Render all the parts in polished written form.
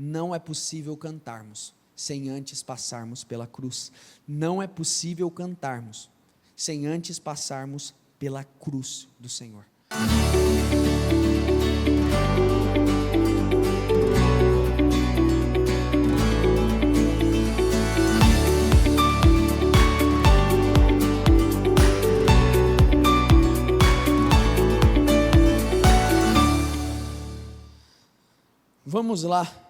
não é possível cantarmos sem antes passarmos pela cruz. Não é possível cantarmos sem antes passarmos pela cruz do Senhor. Vamos lá.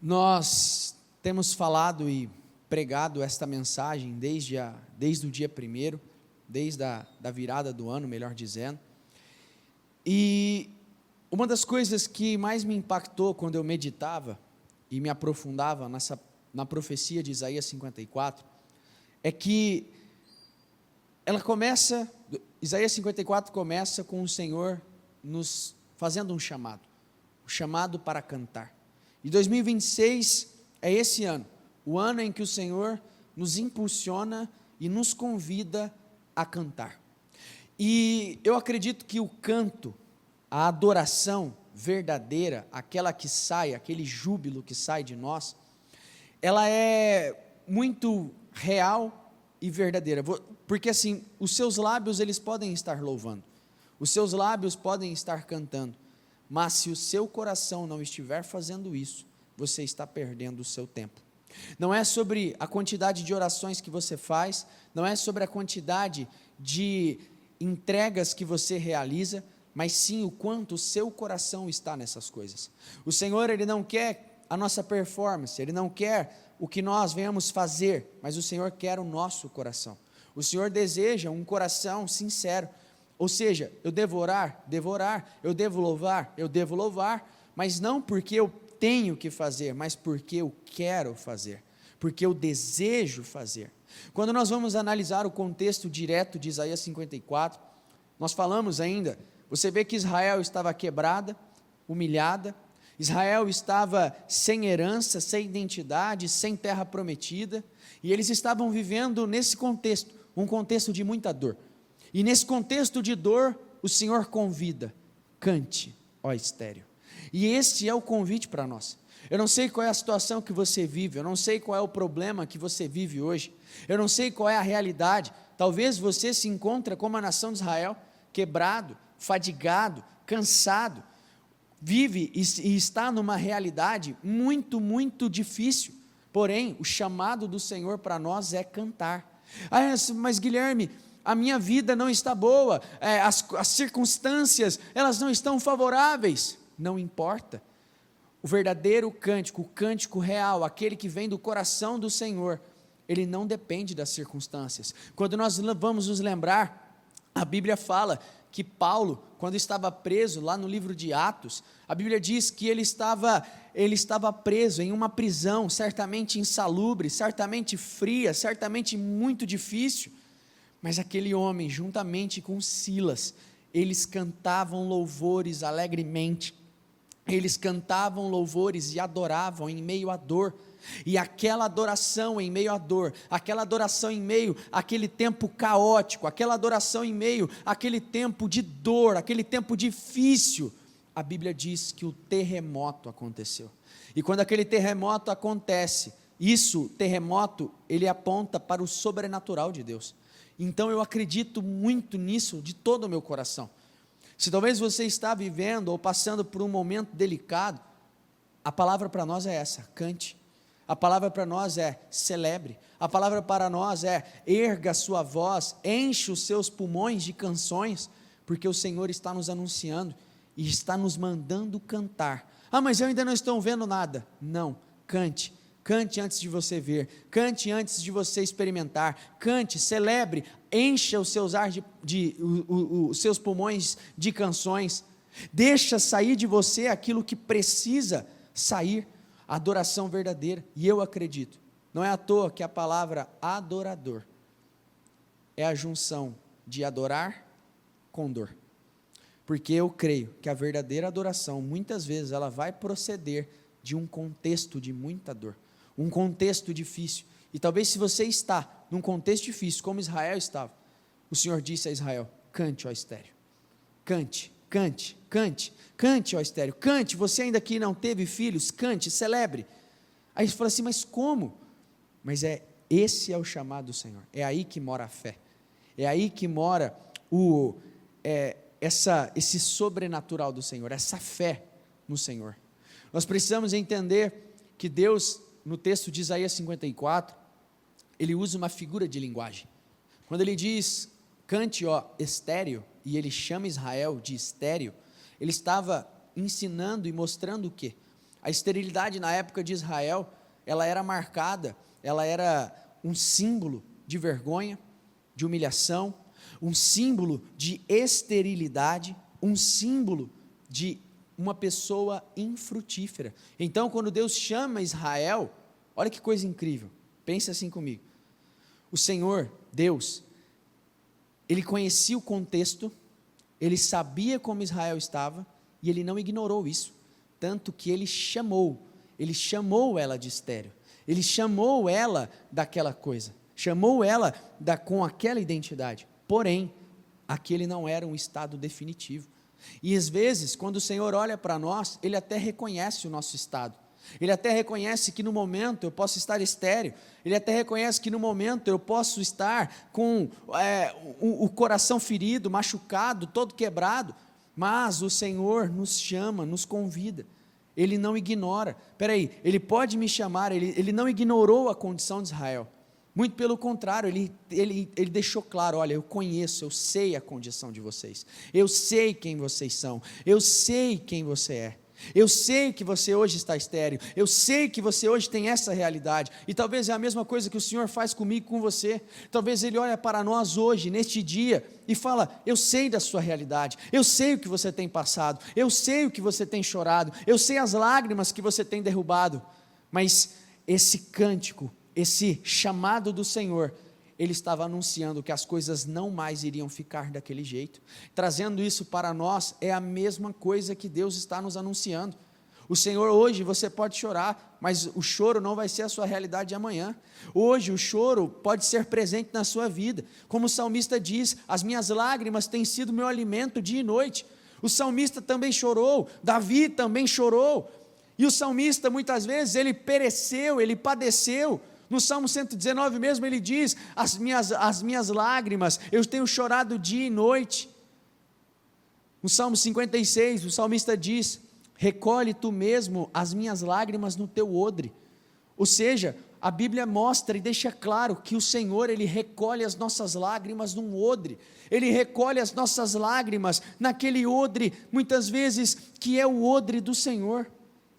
Nós temos falado e pregado esta mensagem desde o dia 1º, desde a virada do ano, melhor dizendo. E uma das coisas que mais me impactou quando eu meditava e me aprofundava na profecia de Isaías 54, é que Isaías 54 começa com o Senhor nos fazendo um chamado para cantar. E 2026 é esse ano, o ano em que o Senhor nos impulsiona e nos convida a cantar. E eu acredito que o canto, a adoração verdadeira, aquela que sai, aquele júbilo que sai de nós, ela é muito real e verdadeira, porque assim, os seus lábios eles podem estar louvando, os seus lábios podem estar cantando, mas se o seu coração não estiver fazendo isso, você está perdendo o seu tempo. Não é sobre a quantidade de orações que você faz, não é sobre a quantidade de entregas que você realiza, mas sim o quanto o seu coração está nessas coisas. O Senhor, Ele não quer a nossa performance, Ele não quer o que nós venhamos fazer, mas o Senhor quer o nosso coração. O Senhor deseja um coração sincero. Ou seja, eu devo orar, eu devo louvar, mas não porque eu tenho que fazer, mas porque eu quero fazer, porque eu desejo fazer. Quando nós vamos analisar o contexto direto de Isaías 54, nós falamos ainda, você vê que Israel estava quebrada, humilhada, Israel estava sem herança, sem identidade, sem terra prometida, e eles estavam vivendo nesse contexto, um contexto de muita dor. E nesse contexto de dor, o Senhor convida, cante, ó estéril. E esse é o convite para nós. Eu não sei qual é a situação que você vive, eu não sei qual é o problema que você vive hoje, eu não sei qual é a realidade. Talvez você se encontre como a nação de Israel, quebrado, fadigado, cansado, vive e está numa realidade muito, muito difícil. Porém, o chamado do Senhor para nós é cantar. Mas Guilherme, a minha vida não está boa, as circunstâncias, elas não estão favoráveis. Não importa. O verdadeiro cântico, o cântico real, aquele que vem do coração do Senhor, ele não depende das circunstâncias. Quando nós vamos nos lembrar, a Bíblia fala que Paulo, quando estava preso lá no livro de Atos, a Bíblia diz que ele estava preso em uma prisão, certamente insalubre, certamente fria, certamente muito difícil, mas aquele homem, juntamente com Silas, eles cantavam louvores alegremente, eles cantavam louvores e adoravam em meio à dor, e aquela adoração em meio à dor, aquela adoração em meio àquele tempo caótico, aquela adoração em meio àquele tempo de dor, aquele tempo difícil, a Bíblia diz que o terremoto aconteceu. E quando aquele terremoto acontece, terremoto, ele aponta para o sobrenatural de Deus. Então eu acredito muito nisso de todo o meu coração. Se talvez você está vivendo ou passando por um momento delicado, a palavra para nós é essa, cante. A palavra para nós é celebre. A palavra para nós é erga a sua voz, enche os seus pulmões de canções, porque o Senhor está nos anunciando e está nos mandando cantar. Mas eu ainda não estou vendo nada. Não, cante. Cante antes de você ver, cante antes de você experimentar, cante, celebre, encha os seus pulmões de canções, deixa sair de você aquilo que precisa sair, adoração verdadeira. E eu acredito, não é à toa que a palavra adorador é a junção de adorar com dor, porque eu creio que a verdadeira adoração, muitas vezes ela vai proceder de um contexto de muita dor, um contexto difícil, e talvez se você está num contexto difícil, como Israel estava, o Senhor disse a Israel, cante, ó estéril, cante, cante, cante, cante, ó estéril, cante, você ainda que não teve filhos, cante, celebre. Aí você fala assim, mas como? Mas esse é o chamado do Senhor, é aí que mora a fé, é aí que mora esse sobrenatural do Senhor, essa fé no Senhor. Nós precisamos entender que Deus, no texto de Isaías 54, ele usa uma figura de linguagem. Quando ele diz, cante ó estéril, e ele chama Israel de estéril, ele estava ensinando e mostrando o quê? A esterilidade na época de Israel, ela era marcada, ela era um símbolo de vergonha, de humilhação, um símbolo de esterilidade, um símbolo de uma pessoa infrutífera. Então, quando Deus chama Israel, olha que coisa incrível, pense assim comigo, o Senhor, Deus, ele conhecia o contexto, ele sabia como Israel estava, e ele não ignorou isso, tanto que ele chamou ela de estéril, ele chamou ela daquela coisa, chamou ela com aquela identidade, porém, aquele não era um estado definitivo, e às vezes, quando o Senhor olha para nós, ele até reconhece o nosso estado, ele até reconhece que no momento eu posso estar estéril, ele até reconhece que no momento eu posso estar com o coração ferido, machucado, todo quebrado, mas o Senhor nos chama, nos convida, ele não ignora, ele pode me chamar, ele não ignorou a condição de Israel, muito pelo contrário, ele deixou claro, olha, eu conheço, eu sei a condição de vocês, eu sei quem vocês são, eu sei quem você é, eu sei que você hoje está estéril, eu sei que você hoje tem essa realidade, e talvez é a mesma coisa que o Senhor faz comigo, com você, talvez Ele olha para nós hoje, neste dia, e fala, eu sei da sua realidade, eu sei o que você tem passado, eu sei o que você tem chorado, eu sei as lágrimas que você tem derrubado, mas esse cântico, esse chamado do Senhor, ele estava anunciando que as coisas não mais iriam ficar daquele jeito, trazendo isso para nós, é a mesma coisa que Deus está nos anunciando, o Senhor hoje, você pode chorar, mas o choro não vai ser a sua realidade de amanhã, hoje o choro pode ser presente na sua vida, como o salmista diz, as minhas lágrimas têm sido meu alimento dia e noite, o salmista também chorou, Davi também chorou, e o salmista muitas vezes, ele pereceu, ele padeceu, no Salmo 119 mesmo ele diz, as minhas lágrimas, eu tenho chorado dia e noite. No Salmo 56, o salmista diz, recolhe tu mesmo as minhas lágrimas no teu odre, ou seja, a Bíblia mostra e deixa claro que o Senhor, Ele recolhe as nossas lágrimas num odre, Ele recolhe as nossas lágrimas naquele odre, muitas vezes, que é o odre do Senhor,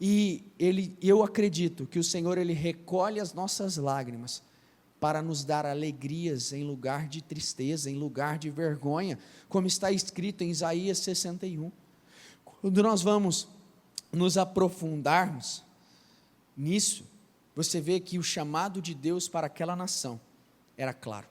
e eu acredito que o Senhor, Ele recolhe as nossas lágrimas, para nos dar alegrias em lugar de tristeza, em lugar de vergonha, como está escrito em Isaías 61, quando nós vamos nos aprofundarmos nisso, você vê que o chamado de Deus para aquela nação, era claro,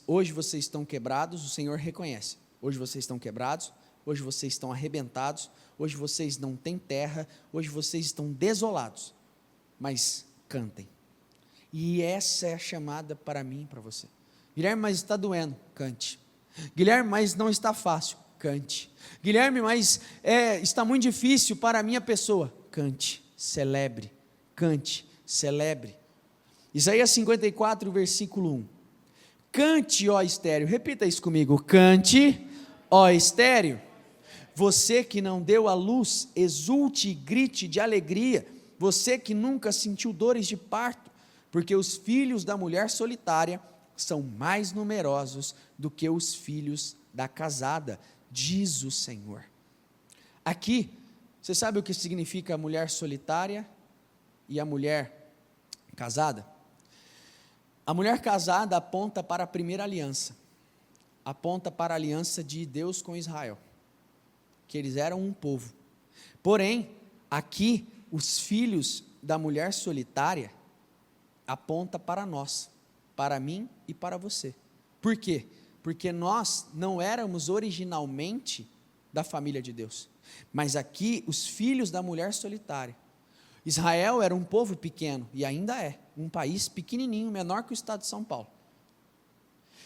hoje vocês estão quebrados, o Senhor reconhece, hoje vocês estão quebrados, hoje vocês estão arrebentados, hoje vocês não têm terra, hoje vocês estão desolados, mas cantem, e essa é a chamada para mim e para você, Guilherme, mas está doendo, cante, Guilherme, mas não está fácil, cante, Guilherme, mas está muito difícil para a minha pessoa, cante, celebre, Isaías 54, versículo 1, cante ó estéril, repita isso comigo, cante ó estéril, você que não deu à luz, exulte e grite de alegria, você que nunca sentiu dores de parto, porque os filhos da mulher solitária são mais numerosos do que os filhos da casada, diz o Senhor. Aqui, você sabe o que significa a mulher solitária e a mulher casada? A mulher casada aponta para a primeira aliança, aponta para a aliança de Deus com Israel, que eles eram um povo, porém, aqui, os filhos da mulher solitária, aponta para nós, para mim e para você, por quê? Porque nós não éramos originalmente da família de Deus, mas aqui, os filhos da mulher solitária, Israel era um povo pequeno, e ainda é, um país pequenininho, menor que o estado de São Paulo,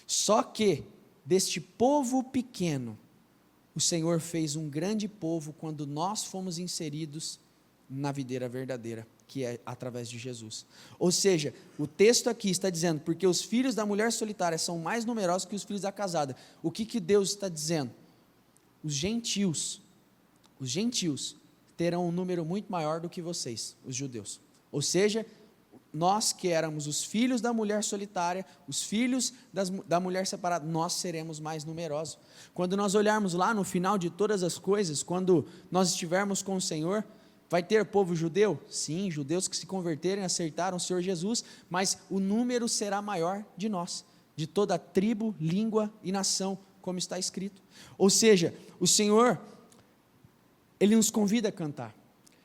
só que, deste povo pequeno, o Senhor fez um grande povo quando nós fomos inseridos na videira verdadeira, que é através de Jesus. Ou seja, o texto aqui está dizendo, porque os filhos da mulher solitária são mais numerosos que os filhos da casada. O que Deus está dizendo? Os gentios terão um número muito maior do que vocês, os judeus. Ou seja, nós que éramos os filhos da mulher solitária, os filhos da mulher separada, nós seremos mais numerosos. Quando nós olharmos lá no final de todas as coisas, quando nós estivermos com o Senhor, vai ter povo judeu? Sim, judeus que se converterem, aceitaram o Senhor Jesus, mas o número será maior de nós, de toda tribo, língua e nação, como está escrito. Ou seja, o Senhor, Ele nos convida a cantar.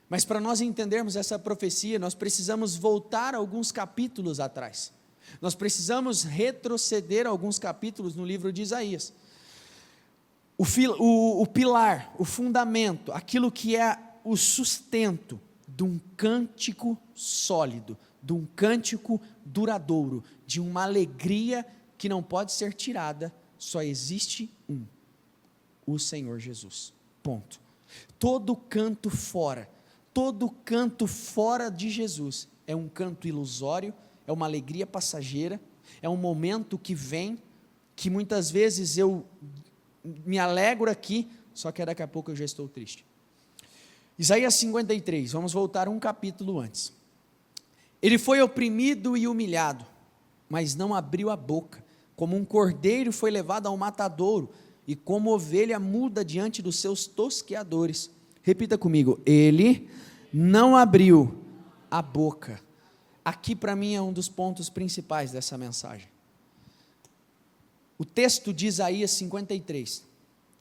Mas para nós entendermos essa profecia, nós precisamos voltar alguns capítulos atrás. Nós precisamos retroceder alguns capítulos no livro de Isaías. O pilar, o fundamento, aquilo que é o sustento de um cântico sólido, de um cântico duradouro, de uma alegria que não pode ser tirada, só existe um: o Senhor Jesus. Ponto. Todo canto fora de Jesus é um canto ilusório, é uma alegria passageira, é um momento que vem, que muitas vezes eu me alegro aqui, só que daqui a pouco eu já estou triste. Isaías 53, vamos voltar um capítulo antes. Ele foi oprimido e humilhado, mas não abriu a boca, como um cordeiro foi levado ao matadouro, e como ovelha muda diante dos seus tosqueadores. Repita comigo: ele não abriu a boca. Aqui para mim é um dos pontos principais dessa mensagem. O texto de Isaías 53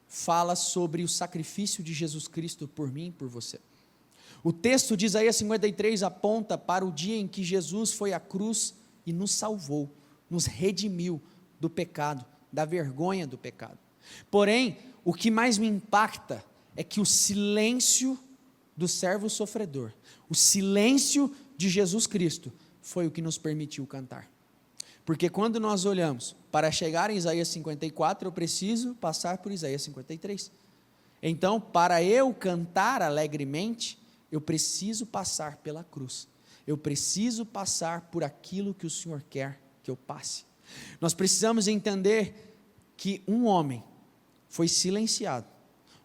fala sobre o sacrifício de Jesus Cristo por mim e por você. O texto de Isaías 53 aponta para o dia em que Jesus foi à cruz e nos salvou, nos redimiu do pecado, da vergonha do pecado. Porém, o que mais me impacta é que o silêncio do servo sofredor, o silêncio de Jesus Cristo, foi o que nos permitiu cantar. Porque quando nós olhamos para chegar em Isaías 54, eu preciso passar por Isaías 53. Então, para eu cantar alegremente, eu preciso passar pela cruz. Eu preciso passar por aquilo que o Senhor quer que eu passe. Nós precisamos entender que um homem foi silenciado.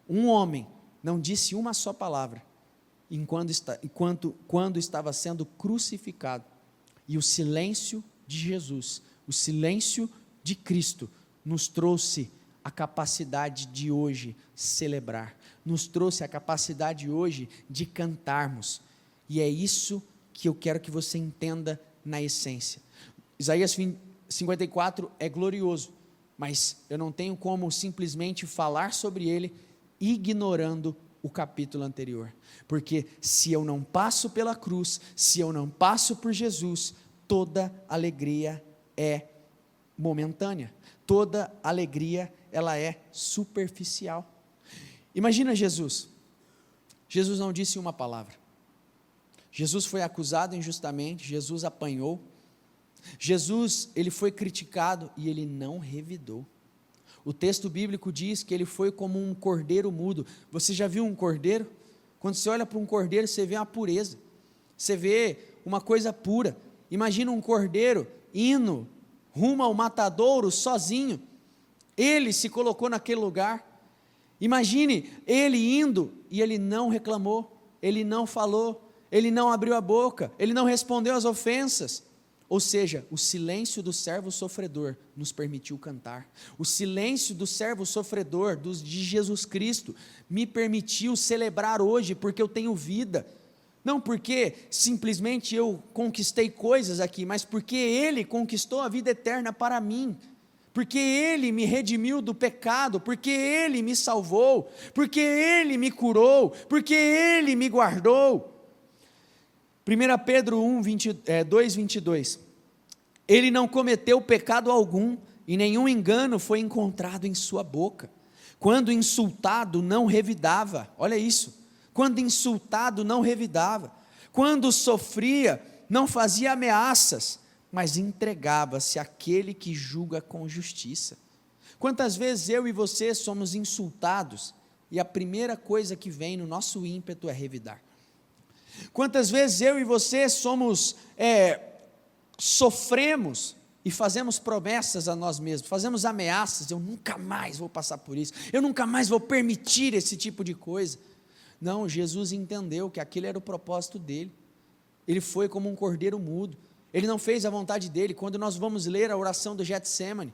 Um homem não disse uma só palavra quando estava sendo crucificado. E o silêncio de Jesus, o silêncio de Cristo, nos trouxe a capacidade de hoje celebrar, nos trouxe a capacidade hoje de cantarmos. E é isso que eu quero que você entenda na essência. Isaías 54 é glorioso, mas eu não tenho como simplesmente falar sobre ele ignorando o capítulo anterior, porque se eu não passo pela cruz, se eu não passo por Jesus, toda alegria é momentânea, toda alegria ela é superficial. Imagina Jesus não disse uma palavra, Jesus foi acusado injustamente, Jesus apanhou, Jesus, ele foi criticado e ele não revidou. O texto bíblico diz que ele foi como um cordeiro mudo. Você já viu um cordeiro? Quando você olha para um cordeiro, você vê a pureza, você vê uma coisa pura. Imagina um cordeiro indo rumo ao matadouro sozinho, ele se colocou naquele lugar. Imagine ele indo e ele não reclamou, ele não falou, ele não abriu a boca, ele não respondeu às ofensas. Ou seja, o silêncio do servo sofredor nos permitiu cantar. O silêncio do servo sofredor de Jesus Cristo me permitiu celebrar hoje, porque eu tenho vida. Não porque simplesmente eu conquistei coisas aqui, mas porque Ele conquistou a vida eterna para mim. Porque Ele me redimiu do pecado, porque Ele me salvou, porque Ele me curou, porque Ele me guardou. 1 Pedro 2:22, ele não cometeu pecado algum, e nenhum engano foi encontrado em sua boca. Quando insultado, não revidava. Olha isso, quando insultado, não revidava. Quando sofria, não fazia ameaças, mas entregava-se àquele que julga com justiça. Quantas vezes eu e você somos insultados e a primeira coisa que vem no nosso ímpeto é revidar? Quantas vezes eu e você sofremos e fazemos promessas a nós mesmos, fazemos ameaças: eu nunca mais vou passar por isso, eu nunca mais vou permitir esse tipo de coisa. Não, Jesus entendeu que aquele era o propósito dele. Ele foi como um cordeiro mudo, ele não fez a vontade dele. Quando nós vamos ler a oração do Getsêmani,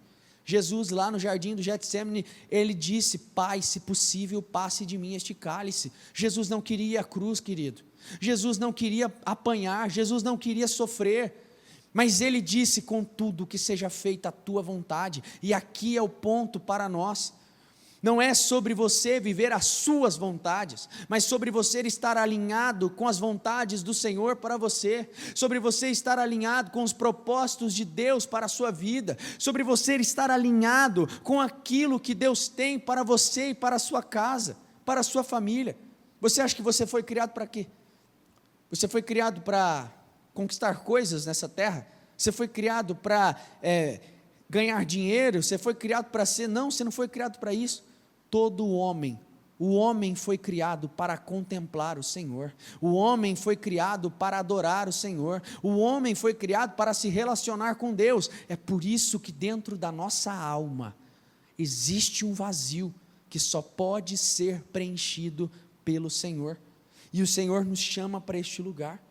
Jesus lá no jardim do Getsêmani, ele disse: Pai, se possível, passe de mim este cálice. Jesus não queria a cruz, querido, Jesus não queria apanhar, Jesus não queria sofrer, mas ele disse: contudo, que seja feita a tua vontade. E aqui é o ponto para nós. Não é sobre você viver as suas vontades, mas sobre você estar alinhado com as vontades do Senhor para você, sobre você estar alinhado com os propósitos de Deus para a sua vida, sobre você estar alinhado com aquilo que Deus tem para você e para a sua casa, para a sua família. Você acha que você foi criado para quê? Você foi criado para conquistar coisas nessa terra? Você foi criado para ganhar dinheiro? Você foi criado para ser? Não, você não foi criado para isso. Todo homem, o homem foi criado para contemplar o Senhor, o homem foi criado para adorar o Senhor, o homem foi criado para se relacionar com Deus. É por isso que dentro da nossa alma existe um vazio que só pode ser preenchido pelo Senhor, e o Senhor nos chama para este lugar.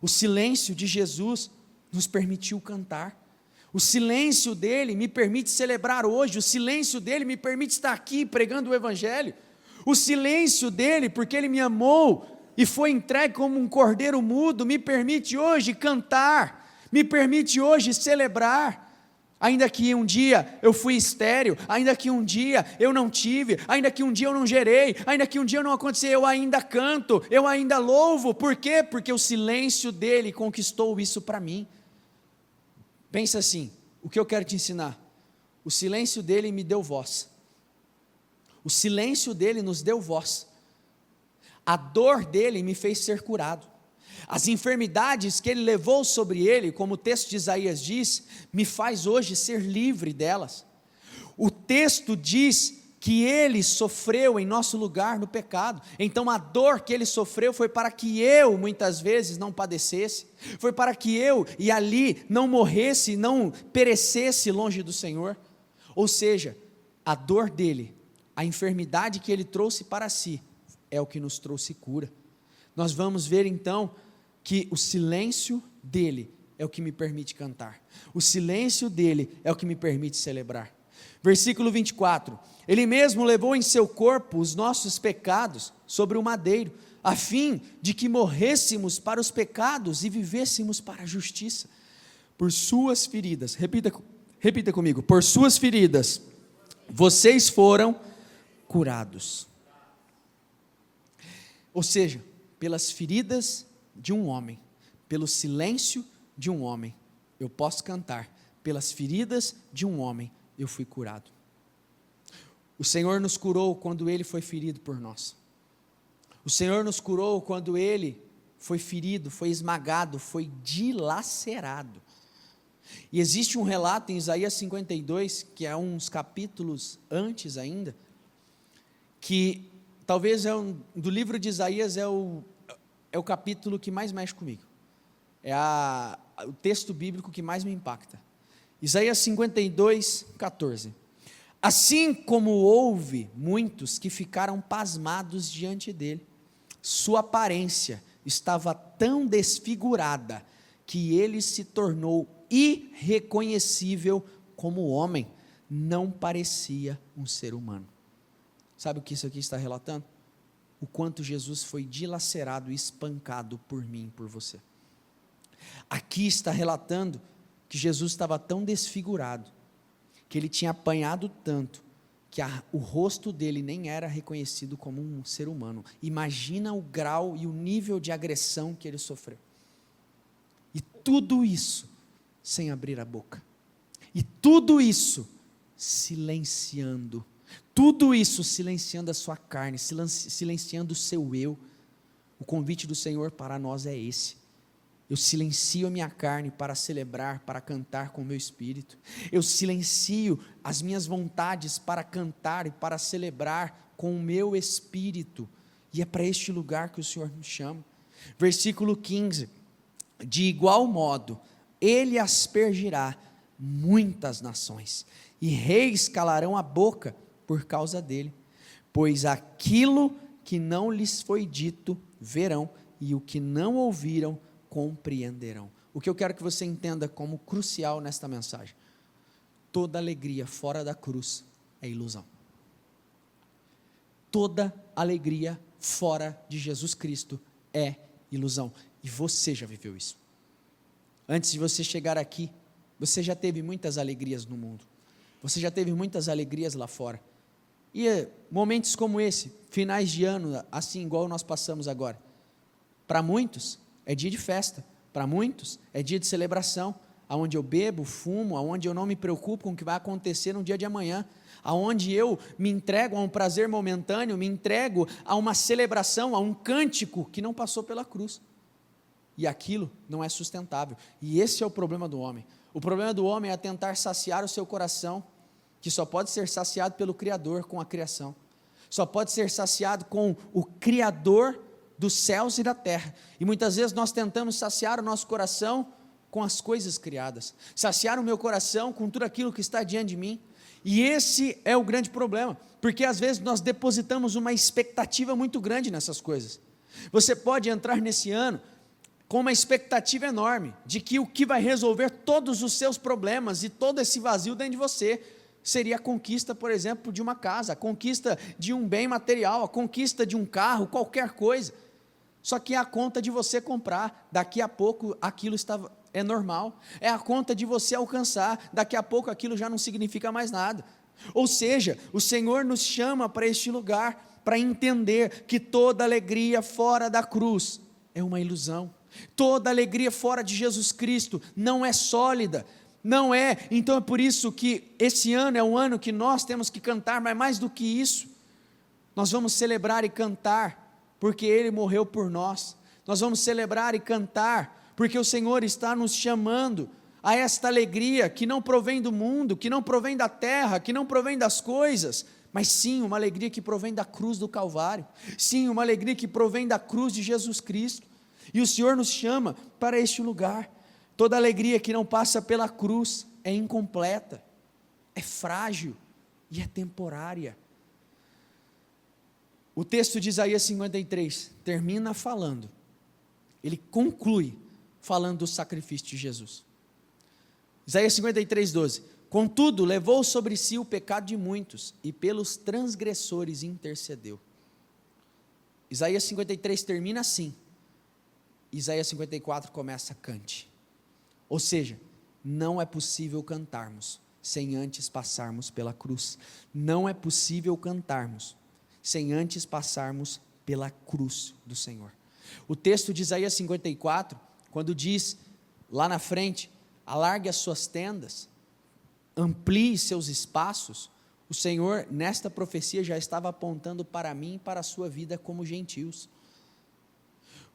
O silêncio de Jesus nos permitiu cantar, o silêncio dele me permite celebrar hoje, o silêncio dele me permite estar aqui pregando o Evangelho, o silêncio dele, porque ele me amou e foi entregue como um cordeiro mudo, me permite hoje cantar, me permite hoje celebrar. Ainda que um dia eu fui estéril, ainda que um dia eu não tive, ainda que um dia eu não gerei, ainda que um dia não aconteceu, eu ainda canto, eu ainda louvo. Por quê? Porque o silêncio dele conquistou isso para mim. Pensa assim, o que eu quero te ensinar: o silêncio dele me deu voz, o silêncio dele nos deu voz, a dor dele me fez ser curado, as enfermidades que ele levou sobre ele, como o texto de Isaías diz, me faz hoje ser livre delas. O texto diz que ele sofreu em nosso lugar no pecado, então a dor que ele sofreu foi para que eu muitas vezes não padecesse, foi para que eu e ali não morresse, não perecesse longe do Senhor. Ou seja, a dor dele, a enfermidade que ele trouxe para si, é o que nos trouxe cura. Nós vamos ver então que o silêncio dele é o que me permite cantar, o silêncio dele é o que me permite celebrar. Versículo 24, ele mesmo levou em seu corpo os nossos pecados sobre o madeiro, a fim de que morrêssemos para os pecados e vivêssemos para a justiça. Por suas feridas, repita comigo, por suas feridas, vocês foram curados. Ou seja, pelas feridas de um homem, pelo silêncio de um homem, eu posso cantar, pelas feridas de um homem, eu fui curado. O Senhor nos curou quando Ele foi ferido por nós. O Senhor nos curou quando Ele foi ferido, foi esmagado, foi dilacerado. E existe um relato em Isaías 52, que é uns capítulos antes ainda, que talvez do livro de Isaías é o capítulo que mais mexe comigo. É o texto bíblico que mais me impacta. Isaías 52, 14. Assim como houve muitos que ficaram pasmados diante dele, sua aparência estava tão desfigurada que ele se tornou irreconhecível como homem, não parecia um ser humano. Sabe o que isso aqui está relatando? O quanto Jesus foi dilacerado e espancado por mim e por você. Aqui está relatando que Jesus estava tão desfigurado, que ele tinha apanhado tanto, que o rosto dele nem era reconhecido como um ser humano. Imagina o grau e o nível de agressão que ele sofreu. E tudo isso sem abrir a boca. E tudo isso silenciando. Tudo isso silenciando a sua carne, silenciando o seu eu. O convite do Senhor para nós é esse. Eu silencio a minha carne para celebrar, para cantar com o meu espírito. Eu silencio as minhas vontades para cantar e para celebrar com o meu espírito. E é para este lugar que o Senhor nos chama. Versículo 15: de igual modo, Ele aspergirá muitas nações, e reis calarão a boca por causa dele, pois aquilo que não lhes foi dito, verão, e o que não ouviram, compreenderão. O que eu quero que você entenda como crucial nesta mensagem: toda alegria fora da cruz é ilusão. Toda alegria fora de Jesus Cristo é ilusão, e você já viveu isso. Antes de você chegar aqui, você já teve muitas alegrias no mundo, você já teve muitas alegrias lá fora, e momentos como esse, finais de ano, assim igual nós passamos agora, para muitos é dia de festa, para muitos é dia de celebração, aonde eu bebo, fumo, aonde eu não me preocupo com o que vai acontecer no dia de amanhã, aonde eu me entrego a um prazer momentâneo, me entrego a uma celebração, a um cântico que não passou pela cruz, e aquilo não é sustentável, e esse é o problema do homem. O problema do homem é tentar saciar o seu coração, que só pode ser saciado pelo Criador com a criação, só pode ser saciado com o Criador dos céus e da terra, e muitas vezes nós tentamos saciar o nosso coração com as coisas criadas, saciar o meu coração com tudo aquilo que está diante de mim, e esse é o grande problema, porque às vezes nós depositamos uma expectativa muito grande nessas coisas. Você pode entrar nesse ano com uma expectativa enorme, de que o que vai resolver todos os seus problemas, e todo esse vazio dentro de você, seria a conquista, por exemplo, de uma casa, a conquista de um bem material, a conquista de um carro, qualquer coisa, só que é a conta de você comprar, daqui a pouco aquilo é normal, é a conta de você alcançar, daqui a pouco aquilo já não significa mais nada. Ou seja, o Senhor nos chama para este lugar, para entender que toda alegria fora da cruz é uma ilusão, toda alegria fora de Jesus Cristo não é sólida, não é. Então é por isso que esse ano é um ano que nós temos que cantar, mas mais do que isso, nós vamos celebrar e cantar, porque Ele morreu por nós. Nós vamos celebrar e cantar, porque o Senhor está nos chamando a esta alegria que não provém do mundo, que não provém da terra, que não provém das coisas, mas sim uma alegria que provém da cruz do Calvário, sim uma alegria que provém da cruz de Jesus Cristo, e o Senhor nos chama para este lugar. Toda alegria que não passa pela cruz é incompleta, é frágil e é temporária. O texto de Isaías 53 termina falando, ele conclui falando do sacrifício de Jesus. Isaías 53, 12: contudo, levou sobre si o pecado de muitos, e pelos transgressores intercedeu. Isaías 53 termina assim, Isaías 54 começa: cante. Ou seja, não é possível cantarmos sem antes passarmos pela cruz, não é possível cantarmos sem antes passarmos pela cruz do Senhor. O texto de Isaías 54, quando diz lá na frente, alargue as suas tendas, amplie seus espaços, o Senhor nesta profecia já estava apontando para mim e para a sua vida como gentios.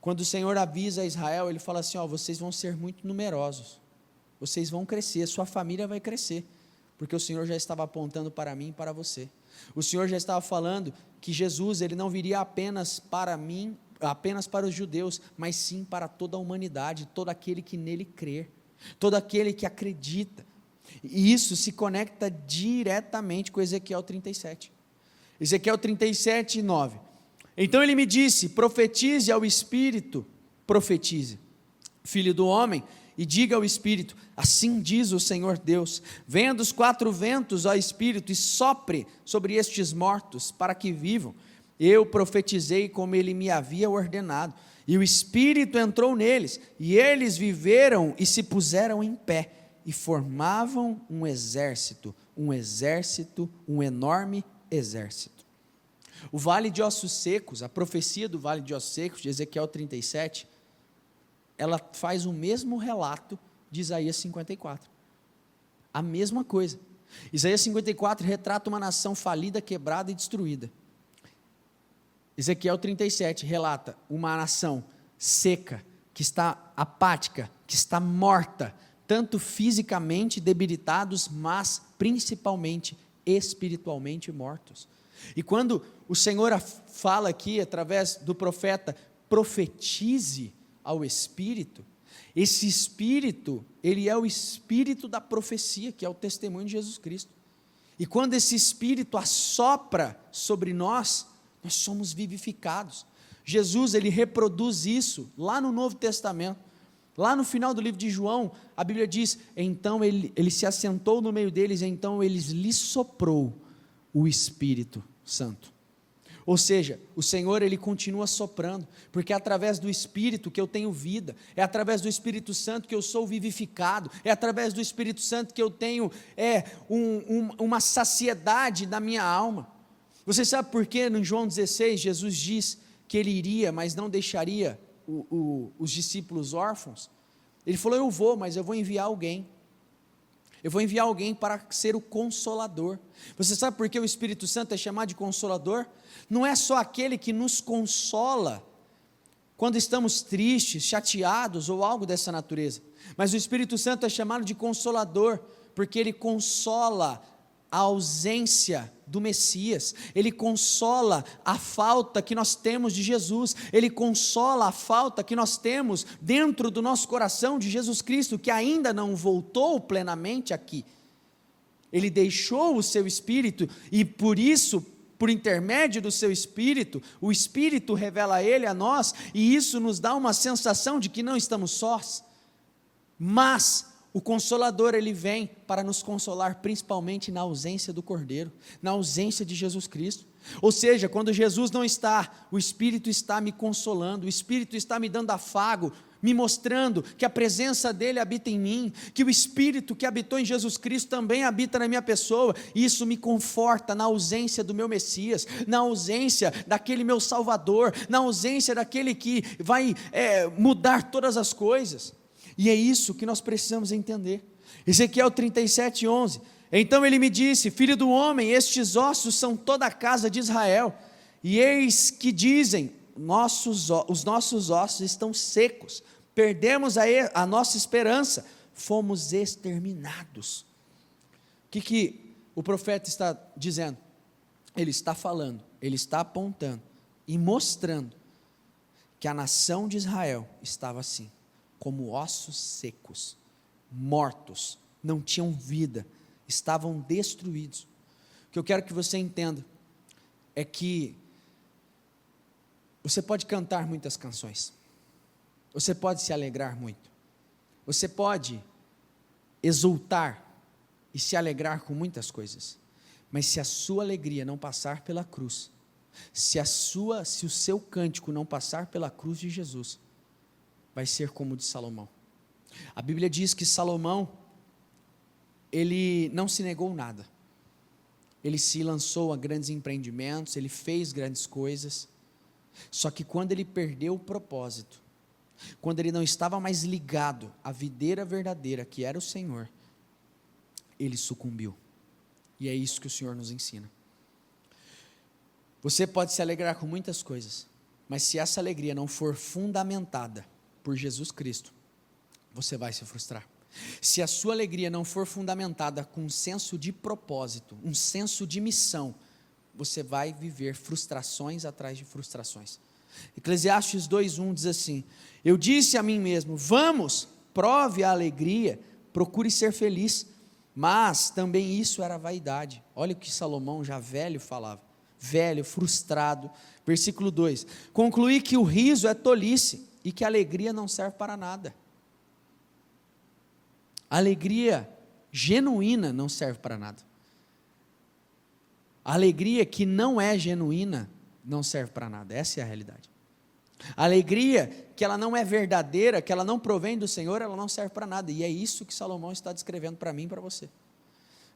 Quando o Senhor avisa a Israel, Ele fala assim: vocês vão ser muito numerosos, vocês vão crescer, sua família vai crescer, porque o Senhor já estava apontando para mim e para você. O Senhor já estava falando que Jesus, Ele não viria apenas para mim, apenas para os judeus, mas sim para toda a humanidade, todo aquele que nele crer, todo aquele que acredita. E isso se conecta diretamente com Ezequiel 37. Ezequiel 37, 9. Então ele me disse: profetize ao Espírito, profetize, filho do homem, e diga ao Espírito: assim diz o Senhor Deus, venha dos quatro ventos, ó Espírito, e sopre sobre estes mortos, para que vivam. Eu profetizei como ele me havia ordenado, e o Espírito entrou neles, e eles viveram e se puseram em pé, e formavam um exército, um enorme exército. O vale de ossos secos, a profecia do vale de ossos secos, de Ezequiel 37, ela faz o mesmo relato de Isaías 54, a mesma coisa. Isaías 54 retrata uma nação falida, quebrada e destruída. Ezequiel 37 relata uma nação seca, que está apática, que está morta, tanto fisicamente debilitados, mas principalmente espiritualmente mortos. E quando o Senhor fala aqui, através do profeta, profetize ao Espírito, esse Espírito, ele é o Espírito da profecia, que é o testemunho de Jesus Cristo. E quando esse Espírito assopra sobre nós, nós somos vivificados. Jesus, ele reproduz isso lá no Novo Testamento. Lá no final do livro de João, a Bíblia diz, então ele se assentou no meio deles, então ele lhes soprou o Espírito Santo. Ou seja, o Senhor, ele continua soprando, porque é através do Espírito que eu tenho vida, é através do Espírito Santo que eu sou vivificado, é através do Espírito Santo que eu tenho uma saciedade na minha alma. Você sabe por que no João 16, Jesus diz que ele iria, mas não deixaria os discípulos órfãos? Ele falou, eu vou, mas eu vou enviar alguém. Eu vou enviar alguém para ser o Consolador. Você sabe por que o Espírito Santo é chamado de Consolador? Não é só aquele que nos consola quando estamos tristes, chateados ou algo dessa natureza, mas o Espírito Santo é chamado de Consolador, porque ele consola a ausência do Messias, ele consola a falta que nós temos de Jesus, ele consola a falta que nós temos dentro do nosso coração de Jesus Cristo, que ainda não voltou plenamente aqui. Ele deixou o seu Espírito, e por isso, por intermédio do seu Espírito, o Espírito revela Ele a nós, e isso nos dá uma sensação de que não estamos sós, mas o Consolador, ele vem para nos consolar, principalmente na ausência do Cordeiro, na ausência de Jesus Cristo. Ou seja, quando Jesus não está, o Espírito está me consolando, o Espírito está me dando afago, me mostrando que a presença dele habita em mim, que o Espírito que habitou em Jesus Cristo também habita na minha pessoa, e isso me conforta na ausência do meu Messias, na ausência daquele meu Salvador, na ausência daquele que vai mudar todas as coisas. E é isso que nós precisamos entender. Ezequiel 37:11, então ele me disse, filho do homem, estes ossos são toda a casa de Israel, e eis que dizem, os nossos ossos estão secos, perdemos a nossa esperança, fomos exterminados. O que o profeta está dizendo? Ele está falando, ele está apontando e mostrando que a nação de Israel estava assim, como ossos secos, mortos, não tinham vida, estavam destruídos. O que eu quero que você entenda é que você pode cantar muitas canções, você pode se alegrar muito, você pode exultar e se alegrar com muitas coisas, mas se a sua alegria não passar pela cruz, se o seu cântico não passar pela cruz de Jesus, vai ser como o de Salomão. A Bíblia diz que Salomão, ele não se negou nada, ele se lançou a grandes empreendimentos, ele fez grandes coisas, só que quando ele perdeu o propósito, quando ele não estava mais ligado à videira verdadeira, que era o Senhor, ele sucumbiu, e é isso que o Senhor nos ensina. Você pode se alegrar com muitas coisas, mas se essa alegria não for fundamentada por Jesus Cristo, você vai se frustrar. Se a sua alegria não for fundamentada com um senso de propósito, um senso de missão, você vai viver frustrações atrás de frustrações. Eclesiastes 2:1 diz assim, eu disse a mim mesmo, vamos, prove a alegria, procure ser feliz, mas também isso era vaidade. Olha o que Salomão, já velho, falava, velho, frustrado. Versículo 2, concluí que o riso é tolice, e que a alegria não serve para nada. A alegria genuína não serve para nada. A alegria que não é genuína não serve para nada, essa é a realidade. A alegria que ela não é verdadeira, que ela não provém do Senhor, ela não serve para nada, e é isso que Salomão está descrevendo para mim e para você.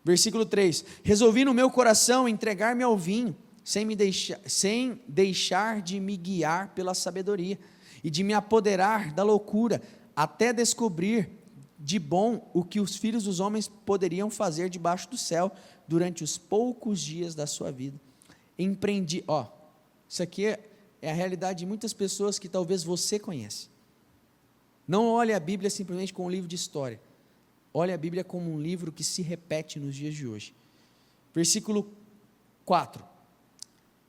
Versículo 3, resolvi no meu coração entregar-me ao vinho, sem deixar de me guiar pela sabedoria, e de me apoderar da loucura, até descobrir de bom o que os filhos dos homens poderiam fazer debaixo do céu, durante os poucos dias da sua vida. Empreendi, isso aqui é a realidade de muitas pessoas que talvez você conhece. Não olhe a Bíblia simplesmente como um livro de história. Olhe a Bíblia como um livro que se repete nos dias de hoje. Versículo 4.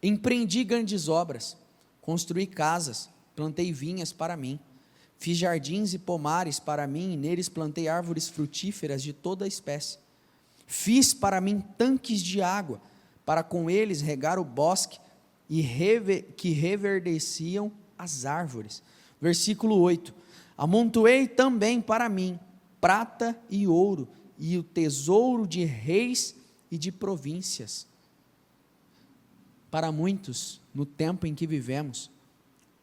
Empreendi grandes obras, construí casas, plantei vinhas para mim, fiz jardins e pomares para mim, e neles plantei árvores frutíferas de toda espécie. Fiz para mim tanques de água, para com eles regar o bosque, e que reverdeciam as árvores. Versículo 8. Amontoei também para mim prata e ouro, e o tesouro de reis e de províncias. Para muitos, no tempo em que vivemos,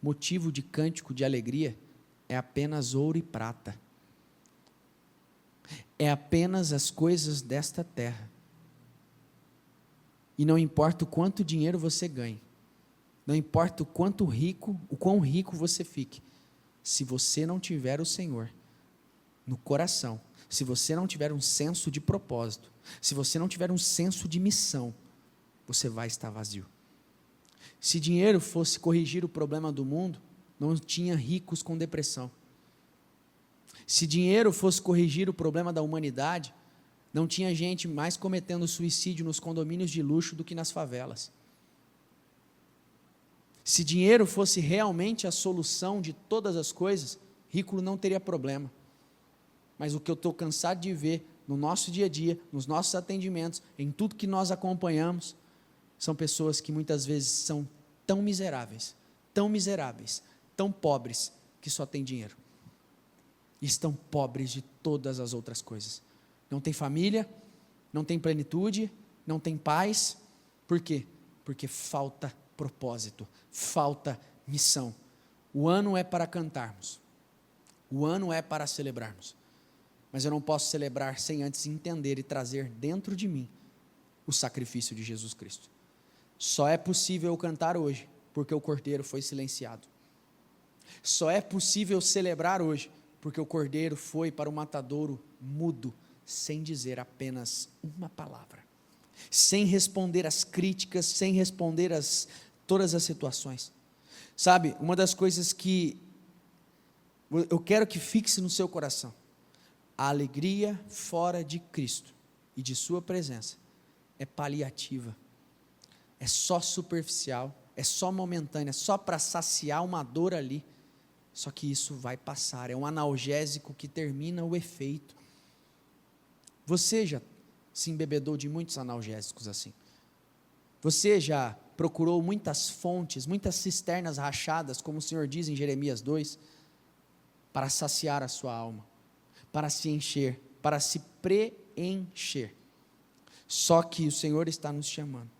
motivo de cântico de alegria é apenas ouro e prata. É apenas as coisas desta terra. E não importa o quanto dinheiro você ganhe, não importa o quão rico você fique, se você não tiver o Senhor no coração, se você não tiver um senso de propósito, se você não tiver um senso de missão, você vai estar vazio. Se dinheiro fosse corrigir o problema do mundo, não tinha ricos com depressão. Se dinheiro fosse corrigir o problema da humanidade, não tinha gente mais cometendo suicídio nos condomínios de luxo do que nas favelas. Se dinheiro fosse realmente a solução de todas as coisas, rico não teria problema. Mas o que eu estou cansado de ver no nosso dia a dia, nos nossos atendimentos, em tudo que nós acompanhamos, são pessoas que muitas vezes são tão miseráveis, tão pobres, que só têm dinheiro. E estão pobres de todas as outras coisas. Não tem família, não tem plenitude, não tem paz. Por quê? Porque falta propósito, falta missão. O ano é para cantarmos, o ano é para celebrarmos, mas eu não posso celebrar sem antes entender e trazer dentro de mim o sacrifício de Jesus Cristo. Só é possível eu cantar hoje, porque o Cordeiro foi silenciado. Só é possível celebrar hoje, porque o Cordeiro foi para o matadouro mudo, sem dizer apenas uma palavra, sem responder às críticas, sem responder a todas as situações. Sabe, uma das coisas que eu quero que fixe no seu coração, a alegria fora de Cristo e de sua presença é paliativa, é só superficial, é só momentânea, é só para saciar uma dor ali. Só que isso vai passar, é um analgésico que termina o efeito. Você já se embebedou de muitos analgésicos assim? Você já procurou muitas fontes, muitas cisternas rachadas, como o Senhor diz em Jeremias 2, para saciar a sua alma, para se encher, para se preencher? Só que o Senhor está nos chamando,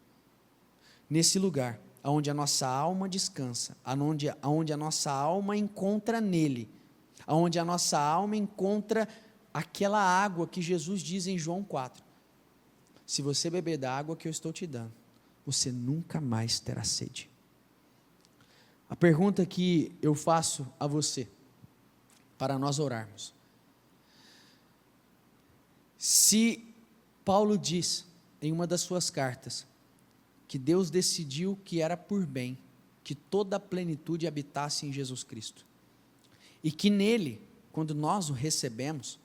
nesse lugar, onde a nossa alma descansa, onde a nossa alma encontra nele, onde a nossa alma encontra aquela água que Jesus diz em João 4, se você beber da água que eu estou te dando, você nunca mais terá sede. A pergunta que eu faço a você, para nós orarmos, se Paulo diz em uma das suas cartas, que Deus decidiu que era por bem, que toda a plenitude habitasse em Jesus Cristo, e que nele, quando nós o recebemos,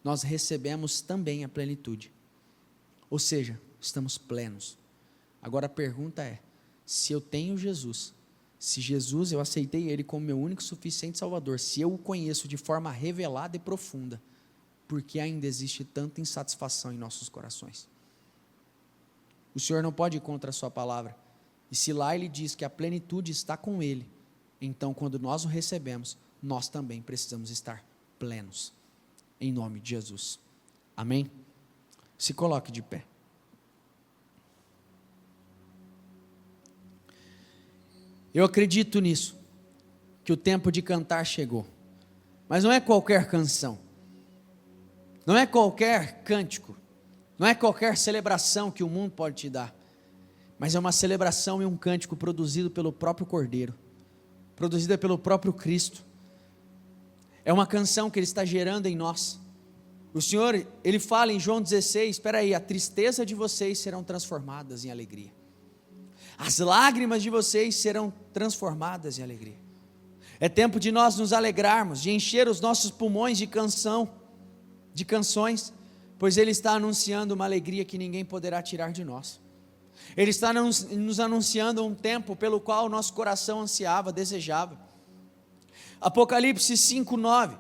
nós recebemos também a plenitude, ou seja, estamos plenos. Agora a pergunta é, se eu tenho Jesus, se Jesus, eu aceitei Ele como meu único e suficiente Salvador, se eu o conheço de forma revelada e profunda, por que ainda existe tanta insatisfação em nossos corações? O Senhor não pode ir contra a sua palavra, e se lá Ele diz que a plenitude está com Ele, então quando nós o recebemos, nós também precisamos estar plenos, em nome de Jesus, amém? Se coloque de pé. Eu acredito nisso, que o tempo de cantar chegou, mas não é qualquer canção, não é qualquer cântico, não é qualquer celebração que o mundo pode te dar, mas é uma celebração e um cântico produzido pelo próprio Cordeiro, produzida pelo próprio Cristo. É uma canção que Ele está gerando em nós. O Senhor, Ele fala em João 16, espera aí, a tristeza de vocês serão transformadas em alegria, as lágrimas de vocês serão transformadas em alegria. É tempo de nós nos alegrarmos, de encher os nossos pulmões de canções, pois Ele está anunciando uma alegria que ninguém poderá tirar de nós. Ele está nos anunciando um tempo pelo qual o nosso coração ansiava, desejava. Apocalipse 5:9,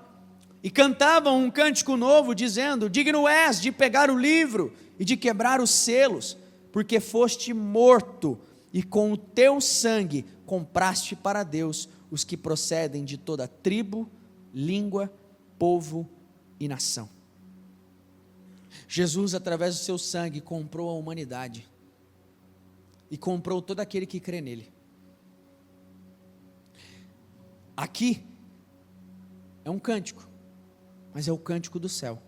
e cantavam um cântico novo, dizendo: digno és de pegar o livro e de quebrar os selos, porque foste morto, e com o teu sangue compraste para Deus os que procedem de toda tribo, língua, povo e nação. Jesus, através do seu sangue, comprou a humanidade, e comprou todo aquele que crê nele. Aqui é um cântico, mas é o cântico do céu.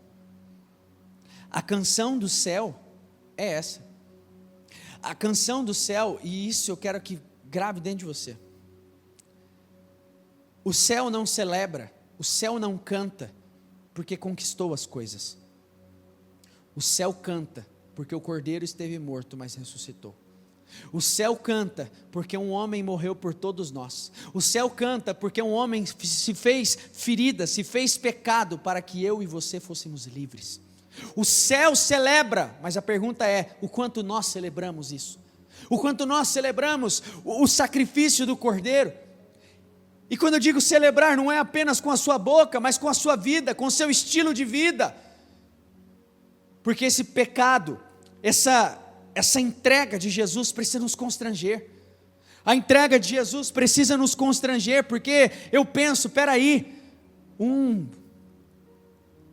A canção do céu é essa. A canção do céu, e isso eu quero que grave dentro de você. O céu não celebra, o céu não canta porque conquistou as coisas. O céu canta porque o Cordeiro esteve morto, mas ressuscitou. O céu canta porque um homem morreu por todos nós. O céu canta porque um homem se fez ferida, se fez pecado para que eu e você fôssemos livres. O céu celebra, mas a pergunta é: o quanto nós celebramos isso? O quanto nós celebramos o sacrifício do Cordeiro? E quando eu digo celebrar, não é apenas com a sua boca, mas com a sua vida, com o seu estilo de vida. Porque esse pecado, essa entrega de Jesus precisa nos constranger. A entrega de Jesus precisa nos constranger, porque eu penso, peraí,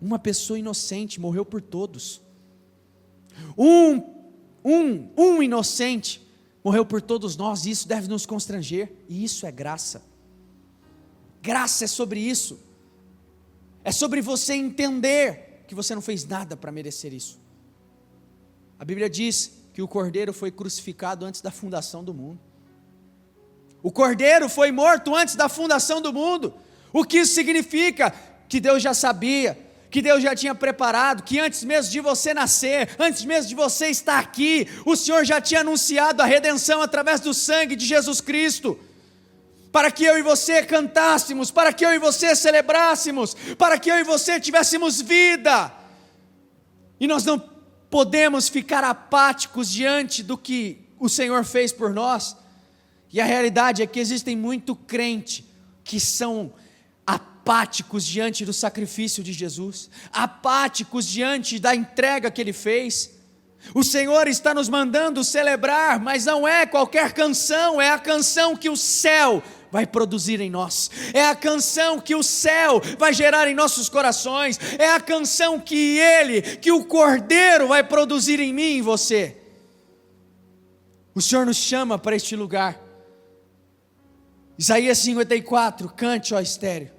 uma pessoa inocente morreu por todos. Um inocente morreu por todos nós, e isso deve nos constranger, e isso é graça. Graça é sobre isso. É sobre você entender que você não fez nada para merecer isso. A Bíblia diz que o Cordeiro foi crucificado antes da fundação do mundo. O Cordeiro foi morto antes da fundação do mundo. O que isso significa? Que Deus já sabia, que Deus já tinha preparado, que antes mesmo de você nascer, antes mesmo de você estar aqui, o Senhor já tinha anunciado a redenção através do sangue de Jesus Cristo, para que eu e você cantássemos, para que eu e você celebrássemos, para que eu e você tivéssemos vida. E nós não podemos ficar apáticos diante do que o Senhor fez por nós. E a realidade é que existem muito crente que são apáticos diante do sacrifício de Jesus, apáticos diante da entrega que Ele fez. O Senhor está nos mandando celebrar, mas não é qualquer canção, é a canção que o céu vai produzir em nós, é a canção que o céu vai gerar em nossos corações, é a canção que o Cordeiro vai produzir em mim e em você. O Senhor nos chama para este lugar. Isaías 54, cante, ó estéreo.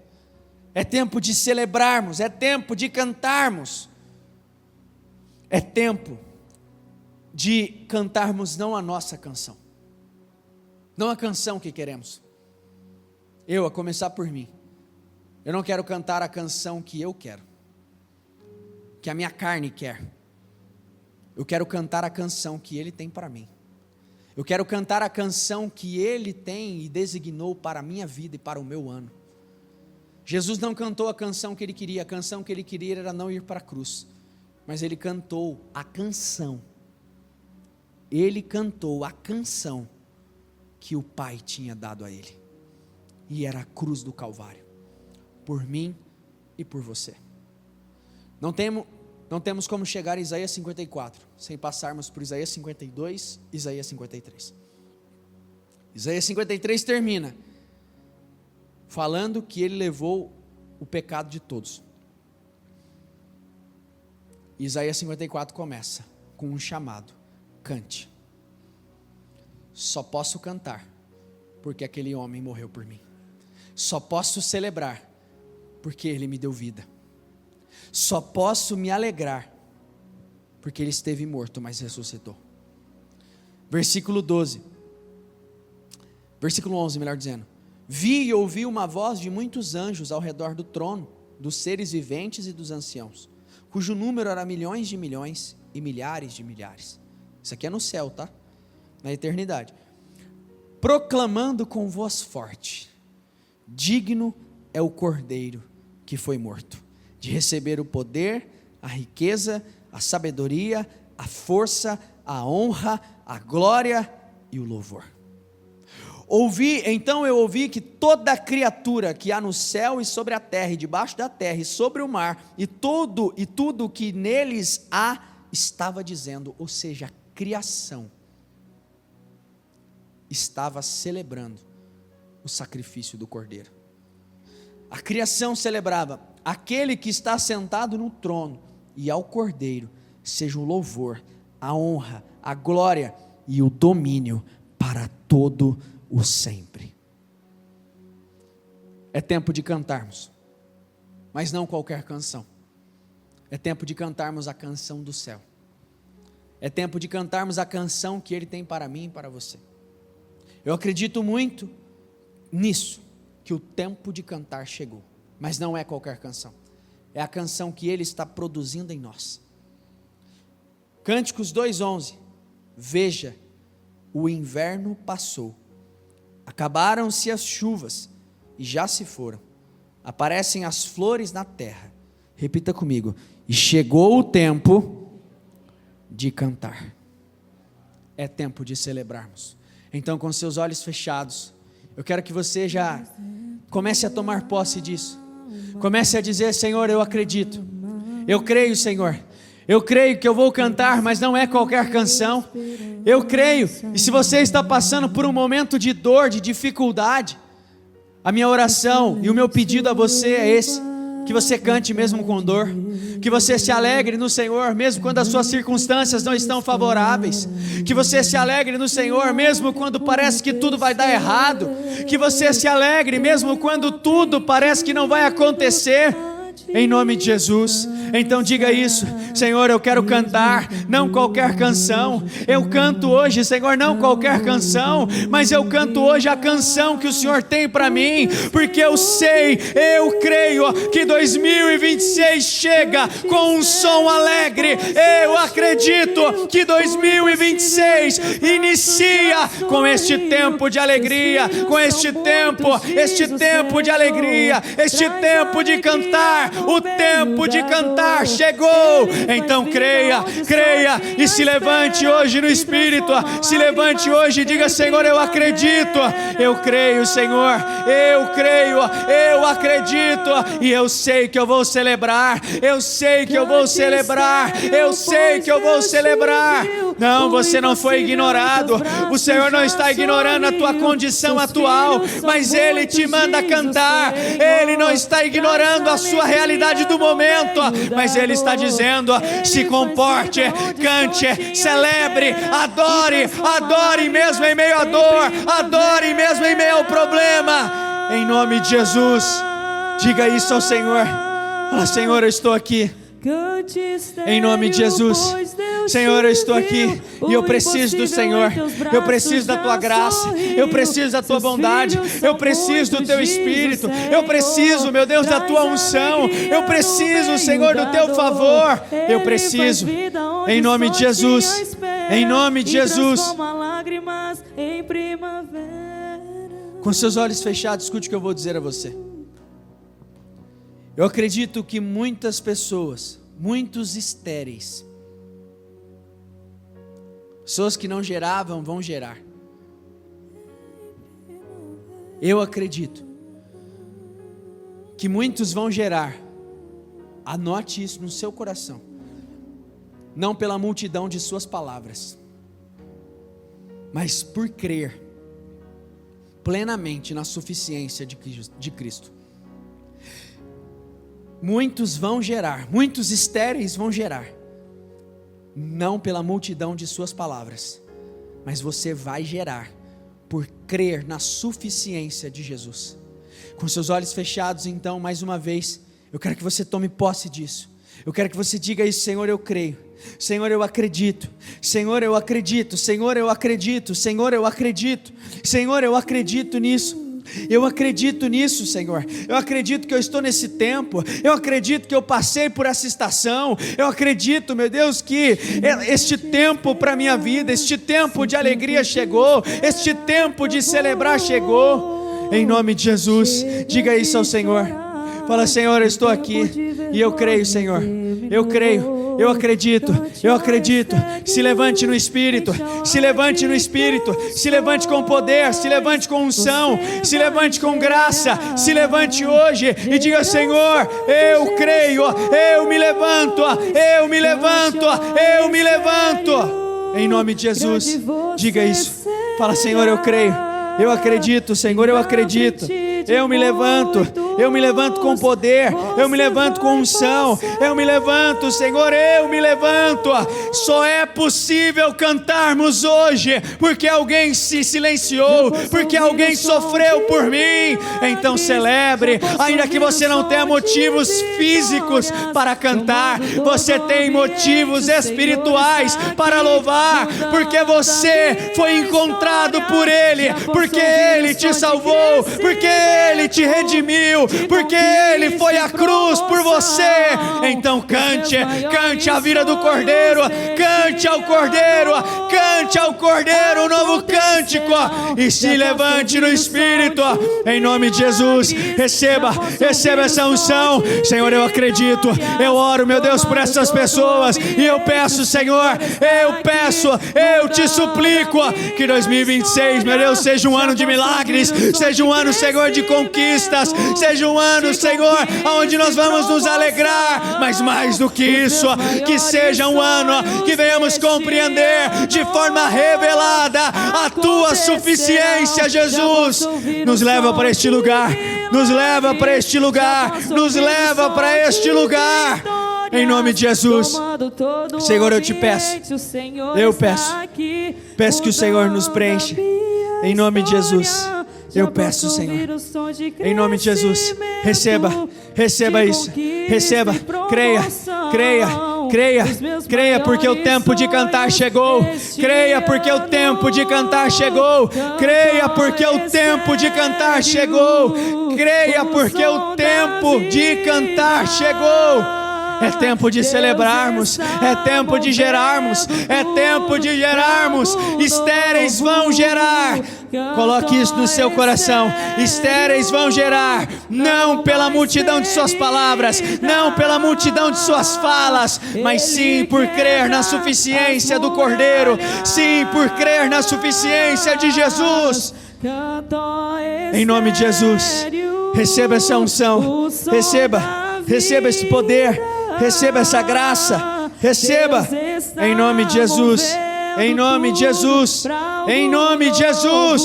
É tempo de celebrarmos, é tempo de cantarmos, é tempo de cantarmos não a nossa canção, não a canção que queremos. A começar por mim, eu não quero cantar a canção que eu quero, que a minha carne quer. Eu quero cantar a canção que Ele tem para mim. Eu quero cantar a canção que Ele tem e designou para a minha vida e para o meu ano. Jesus não cantou a canção que Ele queria, a canção que Ele queria era não ir para a cruz, mas Ele cantou a canção. Ele cantou a canção que o Pai tinha dado a Ele, e era a cruz do Calvário, por mim e por você. Não temos como chegar a Isaías 54, sem passarmos por Isaías 52, Isaías 53. Isaías 53 termina falando que Ele levou o pecado de todos. Isaías 54 começa com um chamado: cante. Só posso cantar porque aquele homem morreu por mim. Só posso celebrar porque Ele me deu vida. Só posso me alegrar porque Ele esteve morto, mas ressuscitou. Versículo 11, melhor dizendo: vi e ouvi uma voz de muitos anjos ao redor do trono, dos seres viventes e dos anciãos, cujo número era milhões de milhões e milhares de milhares. Isso aqui é no céu, tá? Na eternidade. Proclamando com voz forte: digno é o Cordeiro que foi morto, de receber o poder, a riqueza, a sabedoria, a força, a honra, a glória e o louvor. Então eu ouvi que toda criatura que há no céu e sobre a terra, e debaixo da terra, e sobre o mar, e tudo que neles há, estava dizendo, ou seja, a criação estava celebrando o sacrifício do Cordeiro. A criação celebrava: aquele que está sentado no trono e ao Cordeiro seja o louvor, a honra, a glória e o domínio para todo o sempre. É tempo de cantarmos, mas não qualquer canção. É tempo de cantarmos a canção do céu. É tempo de cantarmos a canção que Ele tem para mim e para você. Eu acredito muito nisso, que o tempo de cantar chegou, mas não é qualquer canção, é a canção que Ele está produzindo em nós. Cânticos 2:11, veja, o inverno passou, acabaram-se as chuvas e já se foram, aparecem as flores na terra. Repita comigo: e chegou o tempo de cantar. É tempo de celebrarmos. Então, com seus olhos fechados, eu quero que você já comece a tomar posse disso. Comece a dizer: Senhor, eu acredito, eu creio, Senhor, eu creio que eu vou cantar, mas não é qualquer canção. Eu creio, e se você está passando por um momento de dor, de dificuldade, a minha oração e o meu pedido a você é esse: que você cante mesmo com dor, que você se alegre no Senhor mesmo quando as suas circunstâncias não estão favoráveis, que você se alegre no Senhor mesmo quando parece que tudo vai dar errado, que você se alegre mesmo quando tudo parece que não vai acontecer, em nome de Jesus. Então diga isso: Senhor, eu quero cantar, não qualquer canção. Eu canto hoje, Senhor, não qualquer canção, mas eu canto hoje a canção que o Senhor tem para mim, porque eu sei, eu creio que 2026 chega com um som alegre. Eu acredito que 2026 inicia com este tempo de alegria, com este tempo de alegria, este tempo de cantar. O tempo de cantar chegou. Então creia e se levante hoje no Espírito. Se levante hoje e diga: Senhor, eu acredito, eu creio, Senhor, eu creio, eu acredito, e eu sei que eu vou celebrar, eu sei que eu vou celebrar, eu sei que eu vou celebrar. Não, você não foi ignorado. O Senhor não está ignorando a tua condição atual, mas Ele te manda cantar. Ele não está ignorando a sua realidade do momento, mas Ele está dizendo: se comporte, cante, celebre, adore mesmo em meio à dor, adore mesmo em meio ao problema, em nome de Jesus. Diga isso ao Senhor. Fala: Senhor, eu estou aqui. Em nome de Jesus. Senhor, eu estou aqui e eu preciso do Senhor, eu preciso da Tua graça, eu preciso da Tua bondade, eu preciso do Teu Espírito, eu preciso, meu Deus, da Tua unção, eu preciso, Senhor, do Teu favor, eu preciso, em nome de Jesus, em nome de Jesus. Com seus olhos fechados, escute o que eu vou dizer a você. Eu acredito que muitas pessoas, muitos estéreis, pessoas que não geravam, vão gerar. Eu acredito que muitos vão gerar. Anote isso no seu coração. Não pela multidão de suas palavras, mas por crer plenamente na suficiência de Cristo. Muitos vão gerar, muitos estéreis vão gerar, não pela multidão de suas palavras, mas você vai gerar por crer na suficiência de Jesus. Com seus olhos fechados, então, mais uma vez, eu quero que você tome posse disso. Eu quero que você diga isso: Senhor, eu creio, Senhor, eu acredito, Senhor, eu acredito, Senhor, eu acredito, Senhor, eu acredito, Senhor, eu acredito nisso. Eu acredito nisso, Senhor. Eu acredito que eu estou nesse tempo. Eu acredito que eu passei por essa estação. Eu acredito, meu Deus, que este tempo para a minha vida, este tempo de alegria chegou, este tempo de celebrar chegou. Em nome de Jesus, diga isso ao Senhor. Fala: Senhor, eu estou aqui e eu creio, Senhor. Eu creio, eu acredito, eu acredito. Se levante no Espírito, se levante no Espírito, se levante com poder, se levante com unção, se levante com graça, se levante hoje e diga: Senhor, eu creio, eu me levanto, eu me levanto, eu me levanto. Em nome de Jesus, diga isso. Fala: Senhor, eu creio, eu acredito, Senhor, eu acredito. Eu me levanto com poder, eu me levanto com unção, eu me levanto, Senhor, eu me levanto. Só é possível cantarmos hoje porque alguém se silenciou, porque alguém sofreu por mim. Então celebre, ainda que você não tenha motivos físicos para cantar, você tem motivos espirituais para louvar, porque você foi encontrado por Ele, porque Ele te salvou, porque Ele te redimiu, porque Ele foi à cruz por você. Então cante, cante a vida do Cordeiro, cante ao Cordeiro, cante ao Cordeiro um novo cântico e se levante no Espírito. Em nome de Jesus, receba essa unção. Senhor, eu acredito, eu oro, meu Deus, por essas pessoas e eu peço, Senhor, eu te suplico que 2026, meu Deus, seja um ano de milagres, seja um ano, Senhor, de conquistas, seja um ano, Senhor, onde nós vamos nos alegrar, mas mais do que isso, que seja um ano que venhamos compreender de forma revelada a Tua suficiência, Jesus. Nos leva para este lugar, nos leva para este lugar, nos leva para este lugar. Em nome de Jesus, Senhor, eu te peço, peço que o Senhor nos preencha. Em nome de Jesus, eu peço, Senhor, em nome de Jesus, receba isso, receba, creia, porque o tempo de cantar chegou, creia, porque o tempo de cantar chegou, creia, porque o tempo de cantar chegou, creia, porque o tempo de cantar chegou. É tempo de celebrarmos, é tempo de gerarmos, é tempo de gerarmos. Estéreis vão gerar. Coloque isso no seu coração. Estéreis vão gerar, não pela multidão de suas palavras, não pela multidão de suas falas, mas sim por crer na suficiência do Cordeiro, sim por crer na suficiência de Jesus. Em nome de Jesus, receba essa unção, receba esse poder, receba essa graça, receba, em nome de Jesus, em nome de Jesus, em nome de Jesus.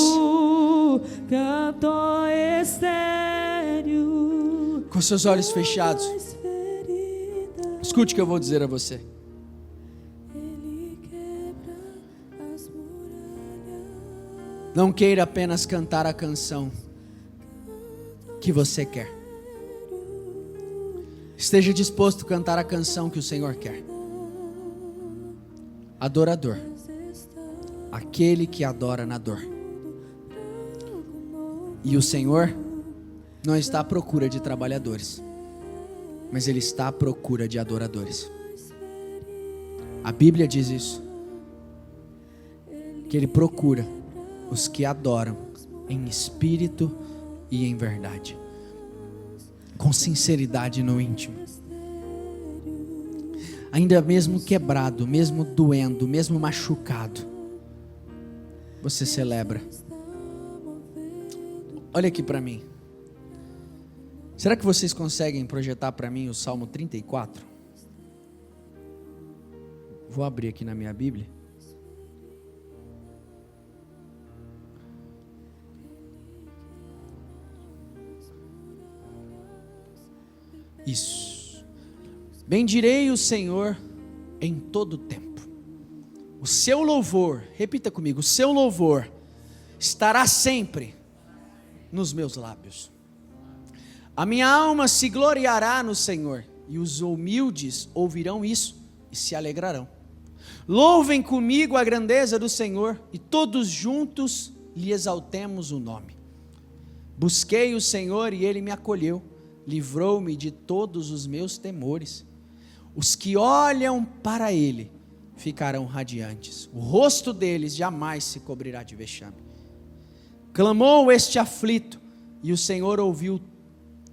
Com seus olhos fechados, escute o que eu vou dizer a você. Não queira apenas cantar a canção que você quer. Esteja disposto a cantar a canção que o Senhor quer. Adorador, aquele que adora na dor. E o Senhor não está à procura de trabalhadores, mas Ele está à procura de adoradores. A Bíblia diz isso, que Ele procura os que adoram em espírito e em verdade, com sinceridade no íntimo. Ainda mesmo quebrado, mesmo doendo, mesmo machucado, você celebra. Olha aqui para mim. Será que vocês conseguem projetar para mim o Salmo 34? Vou abrir aqui na minha Bíblia. Isso. Bendirei o Senhor em todo o tempo. O seu louvor, repita comigo, o seu louvor estará sempre nos meus lábios. A minha alma se gloriará no Senhor, e os humildes ouvirão isso e se alegrarão. Louvem comigo a grandeza do Senhor, e todos juntos lhe exaltemos o nome. Busquei o Senhor e Ele me acolheu, livrou-me de todos os meus temores. Os que olham para Ele ficarão radiantes, o rosto deles jamais se cobrirá de vexame. Clamou este aflito, e o Senhor ouviu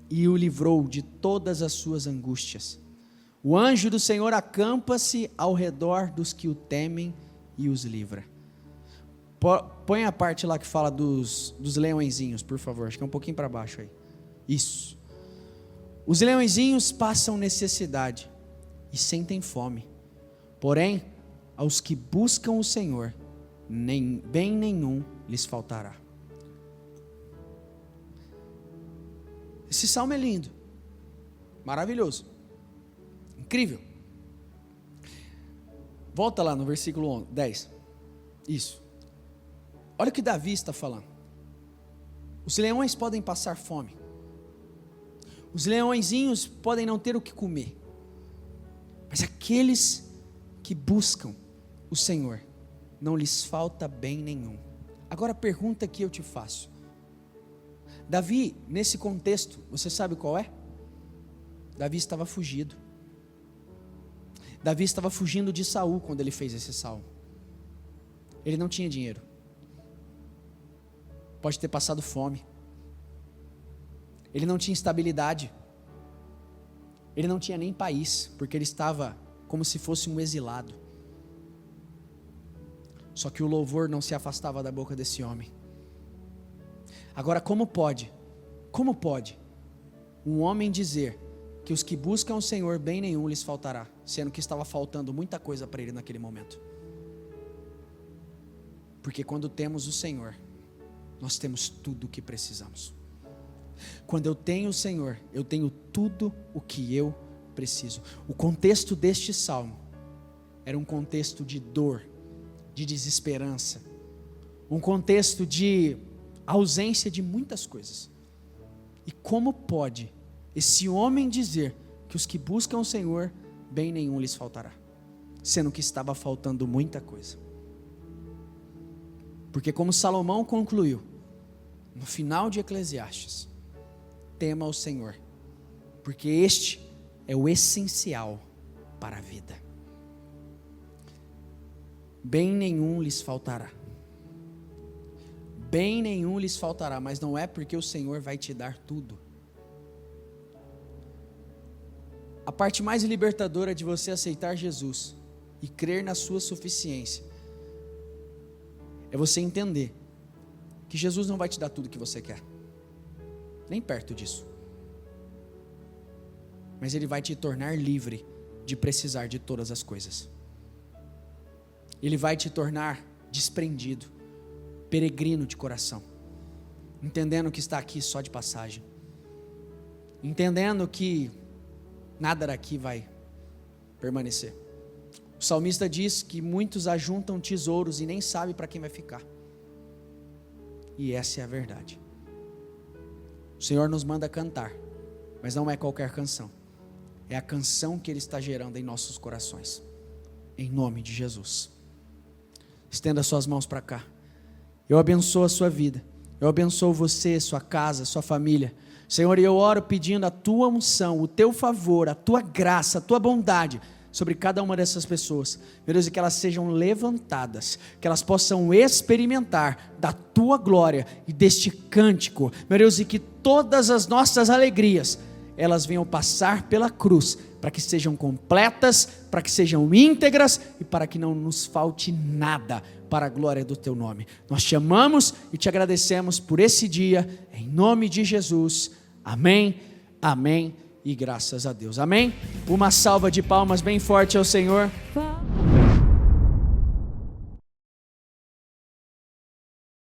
e o livrou de todas as suas angústias. O anjo do Senhor acampa-se ao redor dos que o temem e os livra. Põe a parte lá que fala dos leõezinhos, por favor, acho que é um pouquinho para baixo aí. Isso. Os leõezinhos passam necessidade e sentem fome, porém, aos que buscam o Senhor, bem nenhum lhes faltará. Esse salmo é lindo, maravilhoso, incrível. Volta lá no versículo 10. Isso. Olha o que Davi está falando. Os leões podem passar fome. Os leõezinhos podem não ter o que comer. Mas aqueles que buscam o Senhor, não lhes falta bem nenhum. Agora a pergunta que eu te faço. Davi, nesse contexto, você sabe qual é? Davi estava fugido. Davi estava fugindo de Saul quando ele fez esse salmo. Ele não tinha dinheiro. Pode ter passado fome. Ele não tinha estabilidade. Ele não tinha nem país, porque ele estava como se fosse um exilado. Só que o louvor não se afastava da boca desse homem. Agora, como pode um homem dizer que os que buscam o Senhor, bem nenhum lhes faltará, sendo que estava faltando muita coisa para ele naquele momento? Porque quando temos o Senhor, nós temos tudo o que precisamos. Quando eu tenho o Senhor, eu tenho tudo o que eu preciso. O contexto deste salmo era um contexto de dor, de desesperança, um contexto de ausência de muitas coisas. E como pode esse homem dizer que os que buscam o Senhor, bem nenhum lhes faltará, sendo que estava faltando muita coisa? Porque como Salomão concluiu no final de Eclesiastes, tema o Senhor, porque este é o essencial para a vida. Bem nenhum lhes faltará. Bem nenhum lhes faltará, mas não é porque o Senhor vai te dar tudo. A parte mais libertadora de você aceitar Jesus e crer na sua suficiência é você entender que Jesus não vai te dar tudo que você quer, nem perto disso, mas Ele vai te tornar livre de precisar de todas as coisas. Ele vai te tornar desprendido, peregrino de coração, entendendo que está aqui só de passagem, entendendo que nada daqui vai permanecer. O salmista diz que muitos ajuntam tesouros e nem sabem para quem vai ficar. E essa é a verdade. O Senhor nos manda cantar, mas não é qualquer canção. É a canção que Ele está gerando em nossos corações. Em nome de Jesus. Estenda suas mãos para cá. Eu abençoo a sua vida. Eu abençoo você, sua casa, sua família. Senhor, eu oro pedindo a tua unção, o teu favor, a tua graça, a tua bondade sobre cada uma dessas pessoas, meu Deus, e que elas sejam levantadas, que elas possam experimentar da tua glória e deste cântico, meu Deus, e que todas as nossas alegrias, elas venham passar pela cruz, para que sejam completas, para que sejam íntegras e para que não nos falte nada para a glória do teu nome. Nós te amamos e te agradecemos por esse dia, em nome de Jesus, amém, amém e graças a Deus, amém? Uma salva de palmas bem forte ao Senhor.